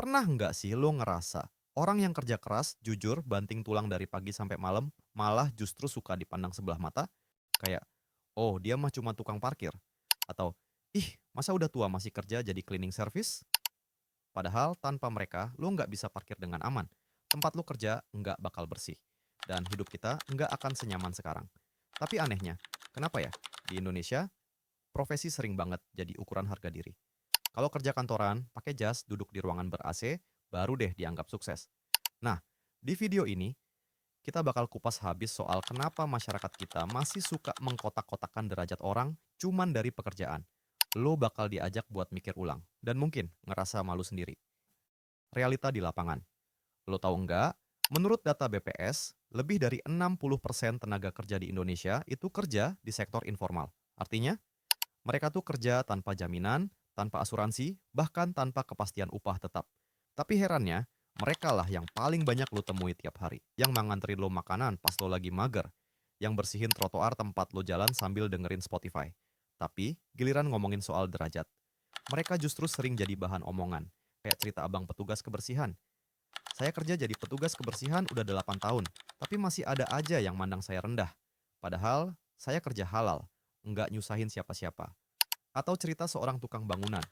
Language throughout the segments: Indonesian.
Pernah nggak sih lo ngerasa orang yang kerja keras, jujur, banting tulang dari pagi sampai malam, malah justru suka dipandang sebelah mata? Kayak, oh dia mah cuma tukang parkir. Atau, ih masa udah tua masih kerja jadi cleaning service? Padahal tanpa mereka, lo nggak bisa parkir dengan aman. Tempat lo kerja nggak bakal bersih. Dan hidup kita nggak akan senyaman sekarang. Tapi anehnya, kenapa ya? Di Indonesia, profesi sering banget jadi ukuran harga diri. Kalau kerja kantoran, pakai jas, duduk di ruangan ber-AC, baru deh dianggap sukses. Nah, di video ini kita bakal kupas habis soal kenapa masyarakat kita masih suka mengkotak-kotakan derajat orang cuman dari pekerjaan. Lo bakal diajak buat mikir ulang dan mungkin ngerasa malu sendiri. Realita di lapangan. Lo tahu nggak? Menurut data BPS, lebih dari 60% tenaga kerja di Indonesia itu kerja di sektor informal. Artinya, mereka tuh kerja tanpa jaminan, tanpa asuransi, bahkan tanpa kepastian upah tetap. Tapi herannya, mereka lah yang paling banyak lo temui tiap hari. Yang menganterin lo makanan pas lo lagi mager. Yang bersihin trotoar tempat lo jalan sambil dengerin Spotify. Tapi, giliran ngomongin soal derajat, mereka justru sering jadi bahan omongan. Kayak cerita abang petugas kebersihan. Saya kerja jadi petugas kebersihan udah 8 tahun, tapi masih ada aja yang mandang saya rendah. Padahal, saya kerja halal, nggak nyusahin siapa-siapa. Atau cerita seorang tukang bangunan.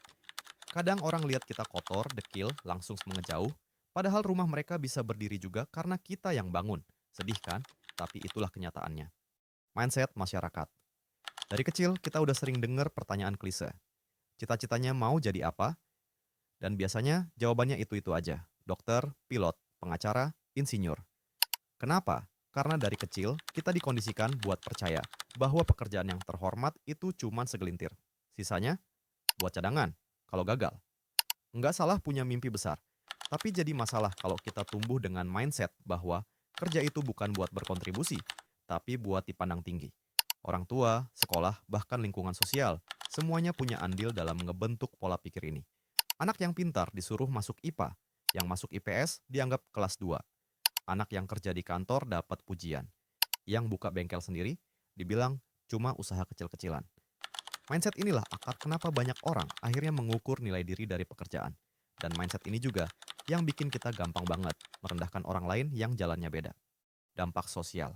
Kadang orang lihat kita kotor, dekil, langsung mengejauh, padahal rumah mereka bisa berdiri juga karena kita yang bangun. Sedih kan? Tapi itulah kenyataannya. Mindset masyarakat. Dari kecil kita udah sering dengar pertanyaan klise. Cita-citanya mau jadi apa? Dan biasanya jawabannya itu-itu aja. Dokter, pilot, pengacara, insinyur. Kenapa? Karena dari kecil kita dikondisikan buat percaya bahwa pekerjaan yang terhormat itu cuma segelintir. Sisanya buat cadangan kalau gagal. Nggak salah punya mimpi besar, tapi jadi masalah kalau kita tumbuh dengan mindset bahwa kerja itu bukan buat berkontribusi, tapi buat dipandang tinggi. Orang tua, sekolah, bahkan lingkungan sosial, semuanya punya andil dalam ngebentuk pola pikir ini. Anak yang pintar disuruh masuk IPA, yang masuk IPS dianggap kelas 2. Anak yang kerja di kantor dapat pujian. Yang buka bengkel sendiri dibilang cuma usaha kecil-kecilan. Mindset inilah akar kenapa banyak orang akhirnya mengukur nilai diri dari pekerjaan. Dan mindset ini juga yang bikin kita gampang banget merendahkan orang lain yang jalannya beda. Dampak sosial.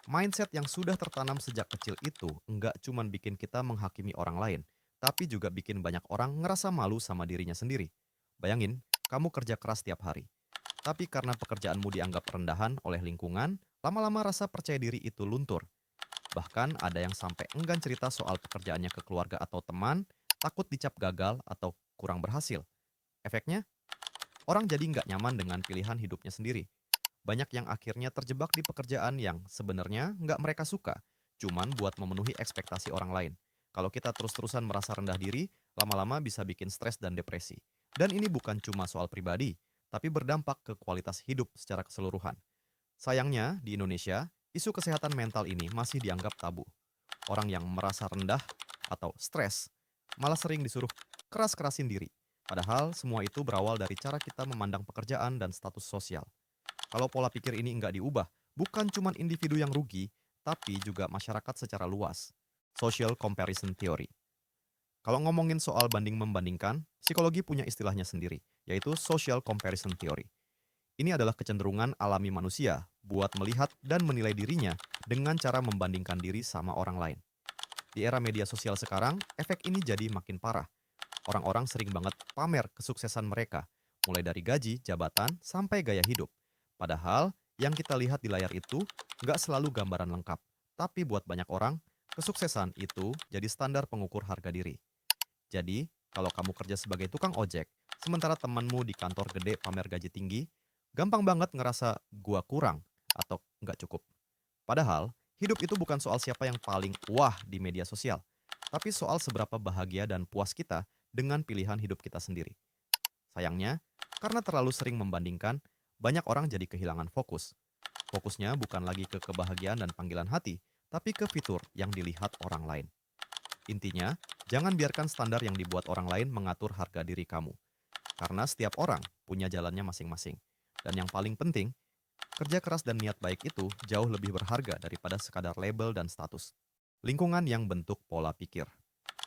Mindset yang sudah tertanam sejak kecil itu enggak cuman bikin kita menghakimi orang lain, tapi juga bikin banyak orang ngerasa malu sama dirinya sendiri. Bayangin, kamu kerja keras tiap hari. Tapi karena pekerjaanmu dianggap rendahan oleh lingkungan, lama-lama rasa percaya diri itu luntur. Bahkan ada yang sampai enggan cerita soal pekerjaannya ke keluarga atau teman, takut dicap gagal atau kurang berhasil. Efeknya, orang jadi nggak nyaman dengan pilihan hidupnya sendiri. Banyak yang akhirnya terjebak di pekerjaan yang sebenarnya nggak mereka suka, cuman buat memenuhi ekspektasi orang lain. Kalau kita terus-terusan merasa rendah diri, lama-lama bisa bikin stres dan depresi. Dan ini bukan cuma soal pribadi, tapi berdampak ke kualitas hidup secara keseluruhan. Sayangnya, di Indonesia, isu kesehatan mental ini masih dianggap tabu. Orang yang merasa rendah atau stres malah sering disuruh keras-kerasin diri. Padahal semua itu berawal dari cara kita memandang pekerjaan dan status sosial. Kalau pola pikir ini nggak diubah, bukan cuma individu yang rugi, tapi juga masyarakat secara luas. Social comparison theory. Kalau ngomongin soal banding-membandingkan, psikologi punya istilahnya sendiri, yaitu social comparison theory. Ini adalah kecenderungan alami manusia buat melihat dan menilai dirinya dengan cara membandingkan diri sama orang lain. Di era media sosial sekarang, efek ini jadi makin parah. Orang-orang sering banget pamer kesuksesan mereka, mulai dari gaji, jabatan, sampai gaya hidup. Padahal, yang kita lihat di layar itu nggak selalu gambaran lengkap. Tapi buat banyak orang, kesuksesan itu jadi standar pengukur harga diri. Jadi, kalau kamu kerja sebagai tukang ojek, sementara temanmu di kantor gede pamer gaji tinggi, gampang banget ngerasa gua kurang atau nggak cukup. Padahal, hidup itu bukan soal siapa yang paling wah di media sosial, tapi soal seberapa bahagia dan puas kita dengan pilihan hidup kita sendiri. Sayangnya, karena terlalu sering membandingkan, banyak orang jadi kehilangan fokus. Fokusnya bukan lagi ke kebahagiaan dan panggilan hati, tapi ke fitur yang dilihat orang lain. Intinya, jangan biarkan standar yang dibuat orang lain mengatur harga diri kamu. Karena setiap orang punya jalannya masing-masing. Dan yang paling penting, kerja keras dan niat baik itu jauh lebih berharga daripada sekadar label dan status. Lingkungan yang bentuk pola pikir.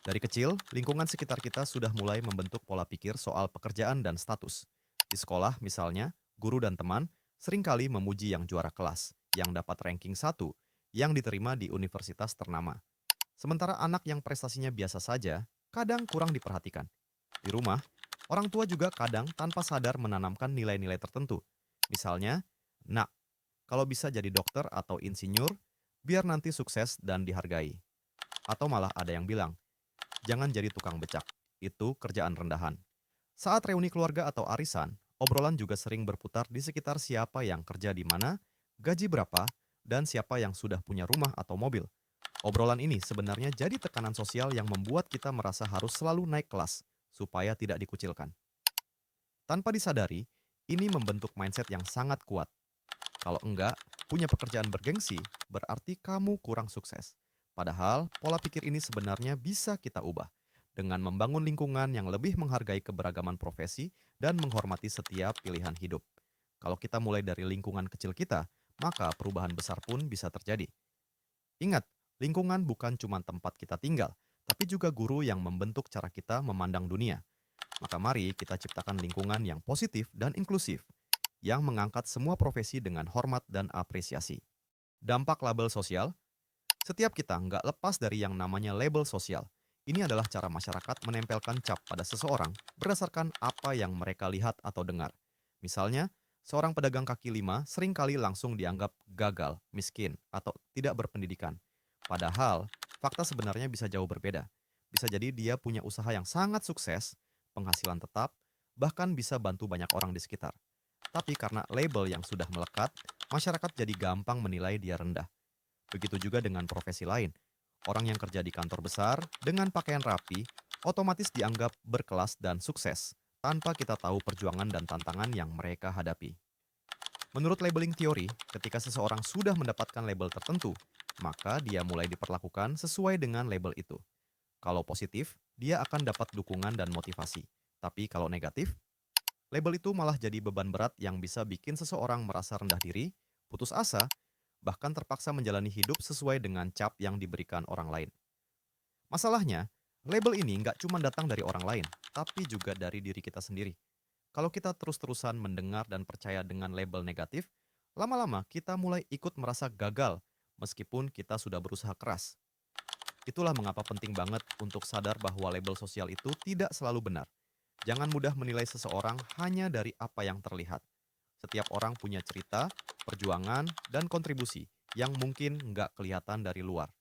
Dari kecil, lingkungan sekitar kita sudah mulai membentuk pola pikir soal pekerjaan dan status. Di sekolah misalnya, guru dan teman seringkali memuji yang juara kelas, yang dapat ranking satu, yang diterima di universitas ternama. Sementara anak yang prestasinya biasa saja, kadang kurang diperhatikan. Di rumah, orang tua juga kadang tanpa sadar menanamkan nilai-nilai tertentu. Misalnya, nak, kalau bisa jadi dokter atau insinyur, biar nanti sukses dan dihargai. Atau malah ada yang bilang, jangan jadi tukang becak, itu kerjaan rendahan. Saat reuni keluarga atau arisan, obrolan juga sering berputar di sekitar siapa yang kerja di mana, gaji berapa, dan siapa yang sudah punya rumah atau mobil. Obrolan ini sebenarnya jadi tekanan sosial yang membuat kita merasa harus selalu naik kelas, supaya tidak dikucilkan. Tanpa disadari, ini membentuk mindset yang sangat kuat. Kalau enggak, punya pekerjaan bergengsi, berarti kamu kurang sukses. Padahal, pola pikir ini sebenarnya bisa kita ubah dengan membangun lingkungan yang lebih menghargai keberagaman profesi dan menghormati setiap pilihan hidup. Kalau kita mulai dari lingkungan kecil kita, maka perubahan besar pun bisa terjadi. Ingat, lingkungan bukan cuma tempat kita tinggal, tapi juga guru yang membentuk cara kita memandang dunia. Maka mari kita ciptakan lingkungan yang positif dan inklusif, yang mengangkat semua profesi dengan hormat dan apresiasi. Dampak label sosial, setiap kita nggak lepas dari yang namanya label sosial. Ini adalah cara masyarakat menempelkan cap pada seseorang berdasarkan apa yang mereka lihat atau dengar. Misalnya, seorang pedagang kaki lima seringkali langsung dianggap gagal, miskin, atau tidak berpendidikan. Padahal, fakta sebenarnya bisa jauh berbeda. Bisa jadi dia punya usaha yang sangat sukses, penghasilan tetap, bahkan bisa bantu banyak orang di sekitar. Tapi karena label yang sudah melekat, masyarakat jadi gampang menilai dia rendah. Begitu juga dengan profesi lain. Orang yang kerja di kantor besar dengan pakaian rapi otomatis dianggap berkelas dan sukses tanpa kita tahu perjuangan dan tantangan yang mereka hadapi. Menurut labeling teori, ketika seseorang sudah mendapatkan label tertentu, maka dia mulai diperlakukan sesuai dengan label itu. Kalau positif, dia akan dapat dukungan dan motivasi. Tapi kalau negatif, label itu malah jadi beban berat yang bisa bikin seseorang merasa rendah diri, putus asa, bahkan terpaksa menjalani hidup sesuai dengan cap yang diberikan orang lain. Masalahnya, label ini nggak cuma datang dari orang lain, tapi juga dari diri kita sendiri. Kalau kita terus-terusan mendengar dan percaya dengan label negatif, lama-lama kita mulai ikut merasa gagal meskipun kita sudah berusaha keras. Itulah mengapa penting banget untuk sadar bahwa label sosial itu tidak selalu benar. Jangan mudah menilai seseorang hanya dari apa yang terlihat. Setiap orang punya cerita, perjuangan, dan kontribusi yang mungkin nggak kelihatan dari luar.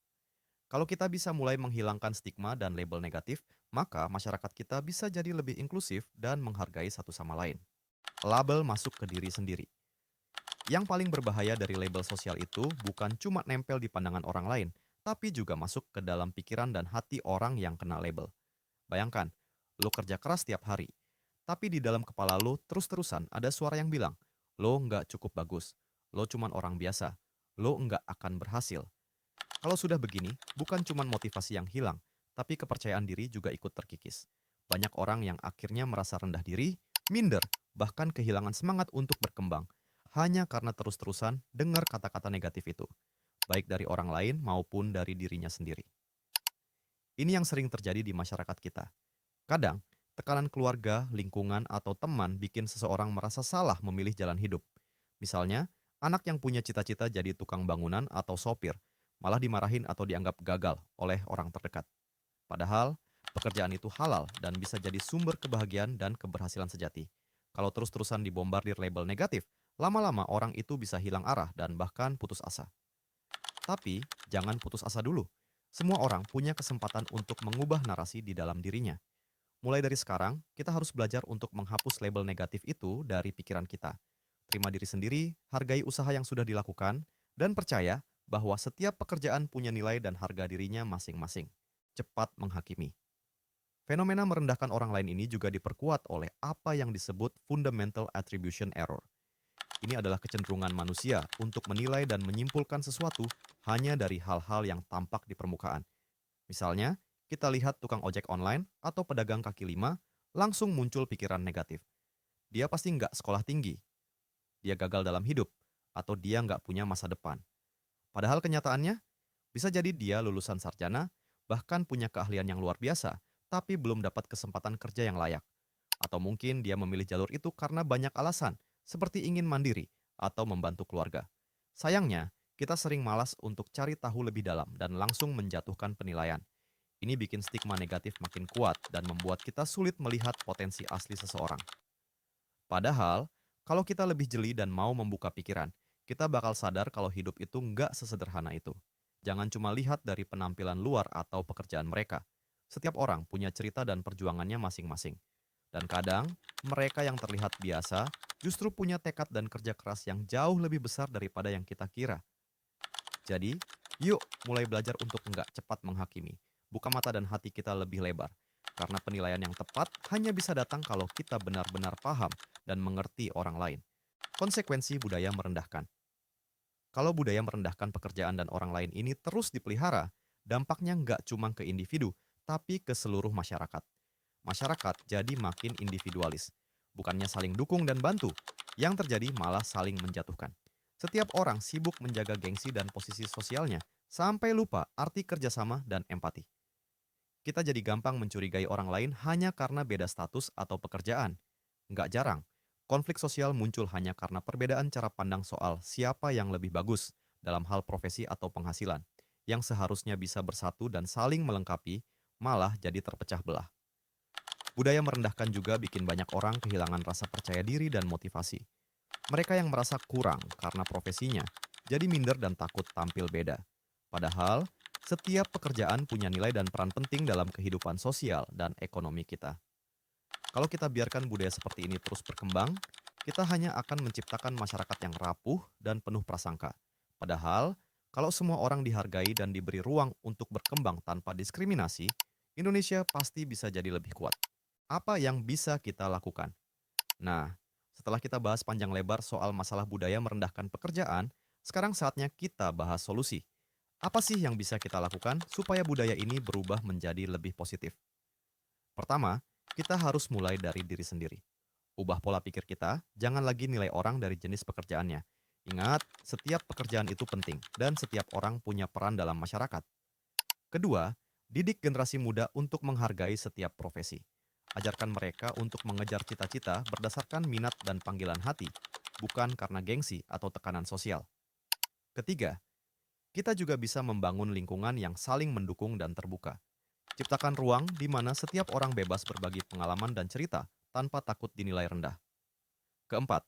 Kalau kita bisa mulai menghilangkan stigma dan label negatif, maka masyarakat kita bisa jadi lebih inklusif dan menghargai satu sama lain. Label masuk ke diri sendiri. Yang paling berbahaya dari label sosial itu bukan cuma nempel di pandangan orang lain, tapi juga masuk ke dalam pikiran dan hati orang yang kena label. Bayangkan, lo kerja keras tiap hari, tapi di dalam kepala lo terus-terusan ada suara yang bilang, lo nggak cukup bagus, lo cuman orang biasa, lo nggak akan berhasil. Kalau sudah begini, bukan cuma motivasi yang hilang, tapi kepercayaan diri juga ikut terkikis. Banyak orang yang akhirnya merasa rendah diri, minder, bahkan kehilangan semangat untuk berkembang, hanya karena terus-terusan dengar kata-kata negatif itu, baik dari orang lain maupun dari dirinya sendiri. Ini yang sering terjadi di masyarakat kita. Kadang, tekanan keluarga, lingkungan, atau teman bikin seseorang merasa salah memilih jalan hidup. Misalnya, anak yang punya cita-cita jadi tukang bangunan atau sopir, malah dimarahin atau dianggap gagal oleh orang terdekat. Padahal, pekerjaan itu halal dan bisa jadi sumber kebahagiaan dan keberhasilan sejati. Kalau terus-terusan dibombardir label negatif, lama-lama orang itu bisa hilang arah dan bahkan putus asa. Tapi, jangan putus asa dulu. Semua orang punya kesempatan untuk mengubah narasi di dalam dirinya. Mulai dari sekarang, kita harus belajar untuk menghapus label negatif itu dari pikiran kita. Terima diri sendiri, hargai usaha yang sudah dilakukan, dan percaya bahwa setiap pekerjaan punya nilai dan harga dirinya masing-masing. Cepat menghakimi. Fenomena merendahkan orang lain ini juga diperkuat oleh apa yang disebut fundamental attribution error. Ini adalah kecenderungan manusia untuk menilai dan menyimpulkan sesuatu hanya dari hal-hal yang tampak di permukaan. Misalnya, kita lihat tukang ojek online atau pedagang kaki lima, langsung muncul pikiran negatif. Dia pasti nggak sekolah tinggi, dia gagal dalam hidup, atau dia nggak punya masa depan. Padahal kenyataannya, bisa jadi dia lulusan sarjana, bahkan punya keahlian yang luar biasa, tapi belum dapat kesempatan kerja yang layak. Atau mungkin dia memilih jalur itu karena banyak alasan, seperti ingin mandiri atau membantu keluarga. Sayangnya, kita sering malas untuk cari tahu lebih dalam dan langsung menjatuhkan penilaian. Ini bikin stigma negatif makin kuat dan membuat kita sulit melihat potensi asli seseorang. Padahal, kalau kita lebih jeli dan mau membuka pikiran, kita bakal sadar kalau hidup itu nggak sesederhana itu. Jangan cuma lihat dari penampilan luar atau pekerjaan mereka. Setiap orang punya cerita dan perjuangannya masing-masing. Dan kadang, mereka yang terlihat biasa justru punya tekad dan kerja keras yang jauh lebih besar daripada yang kita kira. Jadi, yuk mulai belajar untuk nggak cepat menghakimi. Buka mata dan hati kita lebih lebar. Karena penilaian yang tepat hanya bisa datang kalau kita benar-benar paham dan mengerti orang lain. Konsekuensi budaya merendahkan. Kalau budaya merendahkan pekerjaan dan orang lain ini terus dipelihara, dampaknya nggak cuma ke individu, tapi ke seluruh masyarakat. Masyarakat jadi makin individualis, bukannya saling dukung dan bantu. Yang terjadi malah saling menjatuhkan. Setiap orang sibuk menjaga gengsi dan posisi sosialnya, sampai lupa arti kerjasama dan empati. Kita jadi gampang mencurigai orang lain hanya karena beda status atau pekerjaan. Nggak jarang, konflik sosial muncul hanya karena perbedaan cara pandang soal siapa yang lebih bagus dalam hal profesi atau penghasilan, yang seharusnya bisa bersatu dan saling melengkapi, malah jadi terpecah belah. Budaya merendahkan juga bikin banyak orang kehilangan rasa percaya diri dan motivasi. Mereka yang merasa kurang karena profesinya, jadi minder dan takut tampil beda. Padahal, setiap pekerjaan punya nilai dan peran penting dalam kehidupan sosial dan ekonomi kita. Kalau kita biarkan budaya seperti ini terus berkembang, kita hanya akan menciptakan masyarakat yang rapuh dan penuh prasangka. Padahal, kalau semua orang dihargai dan diberi ruang untuk berkembang tanpa diskriminasi, Indonesia pasti bisa jadi lebih kuat. Apa yang bisa kita lakukan? Nah, setelah kita bahas panjang lebar soal masalah budaya merendahkan pekerjaan, sekarang saatnya kita bahas solusi. Apa sih yang bisa kita lakukan supaya budaya ini berubah menjadi lebih positif? Pertama, kita harus mulai dari diri sendiri. Ubah pola pikir kita, jangan lagi nilai orang dari jenis pekerjaannya. Ingat, setiap pekerjaan itu penting dan setiap orang punya peran dalam masyarakat. Kedua, didik generasi muda untuk menghargai setiap profesi. Ajarkan mereka untuk mengejar cita-cita berdasarkan minat dan panggilan hati, bukan karena gengsi atau tekanan sosial. Ketiga, kita juga bisa membangun lingkungan yang saling mendukung dan terbuka. Ciptakan ruang di mana setiap orang bebas berbagi pengalaman dan cerita tanpa takut dinilai rendah. Keempat,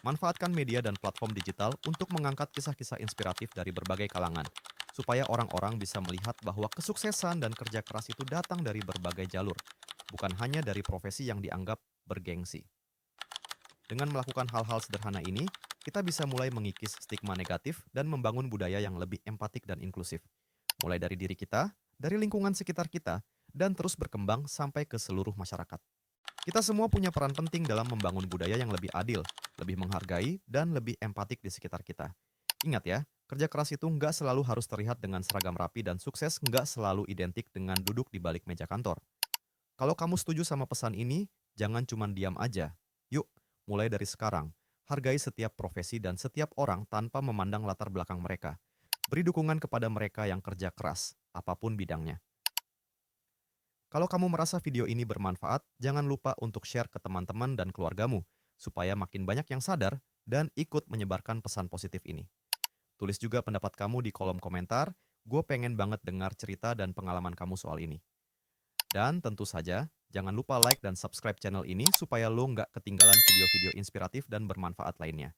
manfaatkan media dan platform digital untuk mengangkat kisah-kisah inspiratif dari berbagai kalangan, supaya orang-orang bisa melihat bahwa kesuksesan dan kerja keras itu datang dari berbagai jalur, bukan hanya dari profesi yang dianggap bergengsi. Dengan melakukan hal-hal sederhana ini, kita bisa mulai mengikis stigma negatif dan membangun budaya yang lebih empatik dan inklusif. Mulai dari diri kita, dari lingkungan sekitar kita, dan terus berkembang sampai ke seluruh masyarakat. Kita semua punya peran penting dalam membangun budaya yang lebih adil, lebih menghargai, dan lebih empatik di sekitar kita. Ingat ya, kerja keras itu nggak selalu harus terlihat dengan seragam rapi dan sukses nggak selalu identik dengan duduk di balik meja kantor. Kalau kamu setuju sama pesan ini, jangan cuma diam aja. Yuk, mulai dari sekarang, hargai setiap profesi dan setiap orang tanpa memandang latar belakang mereka. Beri dukungan kepada mereka yang kerja keras, apapun bidangnya. Kalau kamu merasa video ini bermanfaat, jangan lupa untuk share ke teman-teman dan keluargamu, supaya makin banyak yang sadar dan ikut menyebarkan pesan positif ini. Tulis juga pendapat kamu di kolom komentar, gue pengen banget dengar cerita dan pengalaman kamu soal ini. Dan tentu saja, jangan lupa like dan subscribe channel ini supaya lo nggak ketinggalan video-video inspiratif dan bermanfaat lainnya.